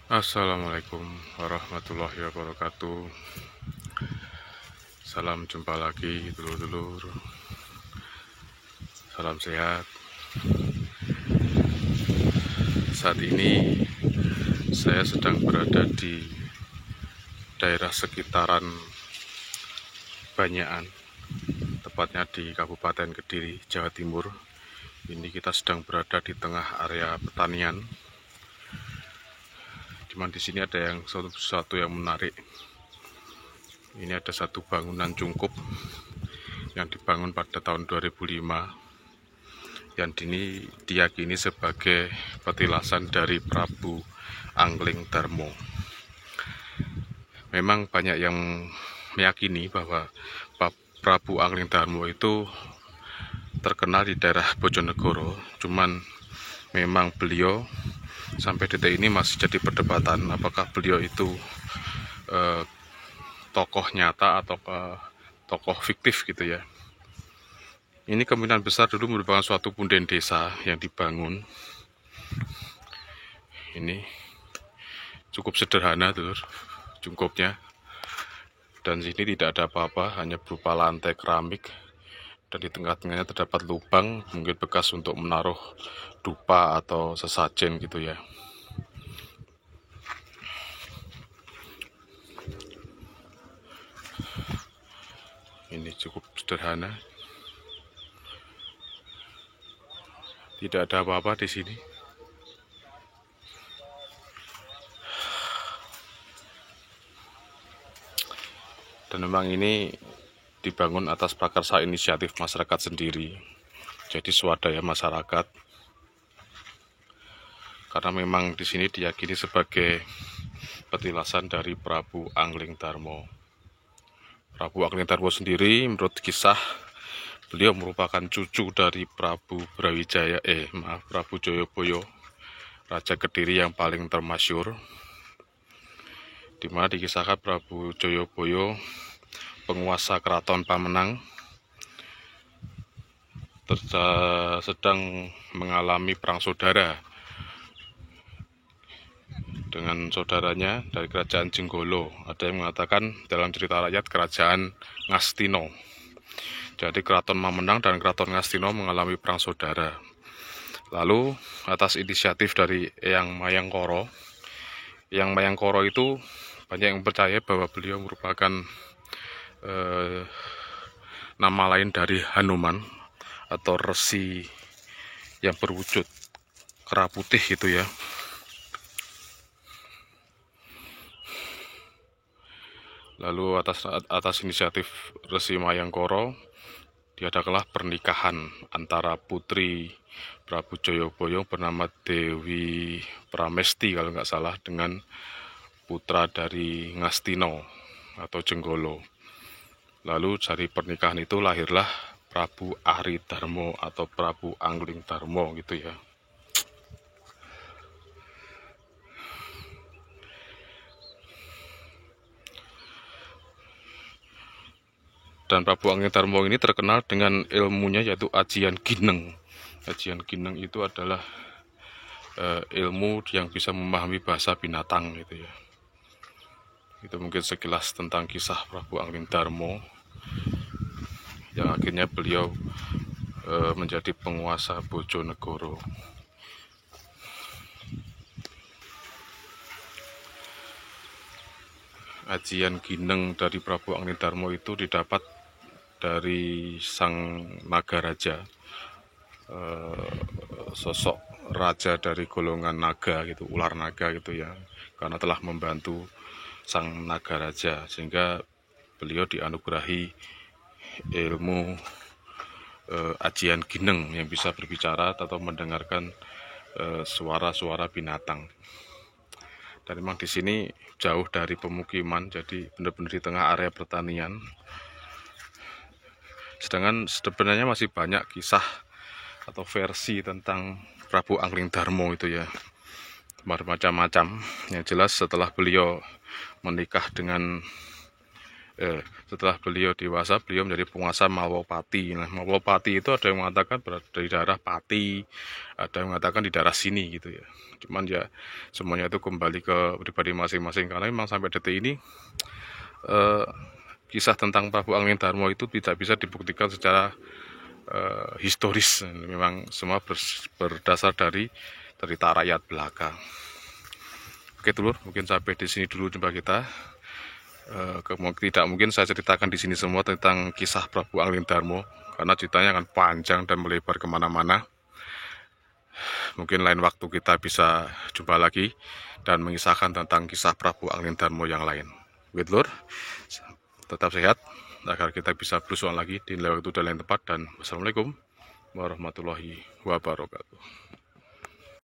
Assalamualaikum warahmatullahi wabarakatuh. Salam jumpa lagi dulur-dulur. Salam sehat. Saat ini saya sedang berada di daerah sekitaran Banyakan, tepatnya di Kabupaten Kediri, Jawa Timur. Ini kita sedang berada di tengah area pertanian. Cuman di sini ada sesuatu yang menarik. Ini ada satu bangunan cungkup yang dibangun pada tahun 2005 yang diyakini sebagai petilasan dari Prabu Anglingdarma. Memang banyak yang meyakini bahwa Prabu Anglingdarma itu terkenal di daerah Bojonegoro, cuman memang beliau sampai detik ini masih jadi perdebatan apakah beliau itu tokoh nyata atau tokoh fiktif gitu ya. Ini kemungkinan besar dulu merupakan suatu punden desa yang dibangun. Ini cukup sederhana tuh cungkupnya, dan sini tidak ada apa-apa, hanya berupa lantai keramik, dan di tengah-tengahnya terdapat lubang, mungkin bekas untuk menaruh dupa atau sesajen gitu ya. Ini cukup sederhana, tidak ada apa-apa di sini. Dan memang ini dibangun atas prakarsa inisiatif masyarakat sendiri, jadi swadaya masyarakat. Karena memang di sini diyakini sebagai petilasan dari Prabu Anglingdarma. Prabu Anglingdarma sendiri menurut kisah beliau merupakan cucu dari Prabu Joyoboyo, Raja Kediri yang paling termasyhur, di mana dikisahkan Prabu Joyoboyo, penguasa keraton Pamenang, sedang mengalami perang saudara dengan saudaranya dari kerajaan Jenggolo. Ada yang mengatakan dalam cerita rakyat kerajaan Ngastino. Jadi keraton Pamenang dan keraton Ngastino mengalami perang saudara. Lalu atas inisiatif dari Eyang Mayangkara itu banyak yang percaya bahwa beliau merupakan nama lain dari Hanuman atau resi yang berwujud kera putih gitu ya. Lalu atas inisiatif Resi Mayangkara diadakanlah pernikahan antara putri Prabu Joyoboyo bernama Dewi Pramesti kalau nggak salah dengan putra dari Ngastino atau Jenggolo. Lalu dari pernikahan itu lahirlah Prabu Aриdarma atau Prabu Anglingdarma gitu ya. Dan Prabu Anglingdarma ini terkenal dengan ilmunya yaitu Ajian Gineng. Ajian Gineng itu adalah ilmu yang bisa memahami bahasa binatang gitu ya. Itu mungkin sekilas tentang kisah Prabu Anglingdarma yang akhirnya beliau menjadi penguasa Bojonegoro. Ajian Gineng dari Prabu Anglingdarma itu didapat dari sang Nagaraja, sosok raja dari golongan naga gitu, ular naga gitu ya, karena telah membantu sang Nagaraja sehingga beliau dianugerahi ilmu Ajian Gineng yang bisa berbicara atau mendengarkan suara-suara binatang. Dan memang di sini jauh dari pemukiman, jadi benar-benar di tengah area pertanian. Sedangkan sebenarnya masih banyak kisah atau versi tentang Prabu Anglingdarma itu ya, bermacam-macam. Yang jelas setelah beliau menikah dengan setelah beliau dewasa, beliau menjadi penguasa Mawopati. Nah, Mawopati itu ada yang mengatakan dari daerah Pati, ada yang mengatakan di daerah sini gitu ya. Cuman ya semuanya itu kembali ke pribadi masing-masing, karena memang sampai detik ini eh, kisah tentang Prabu Angling-Darmo itu tidak bisa dibuktikan secara historis. Memang semua berdasar dari cerita rakyat belaka. Oke dulur, mungkin sampai di sini dulu jumpa kita. Tidak mungkin saya ceritakan di sini semua tentang kisah Prabu Angling-Darmo, karena ceritanya akan panjang dan melebar kemana-mana. Mungkin lain waktu kita bisa jumpa lagi dan mengisahkan tentang kisah Prabu Angling-Darmo yang lain. Oke dulur, tetap sehat agar kita bisa berusuhan lagi di lain waktu dan lain tempat. Dan wassalamualaikum warahmatullahi wabarakatuh.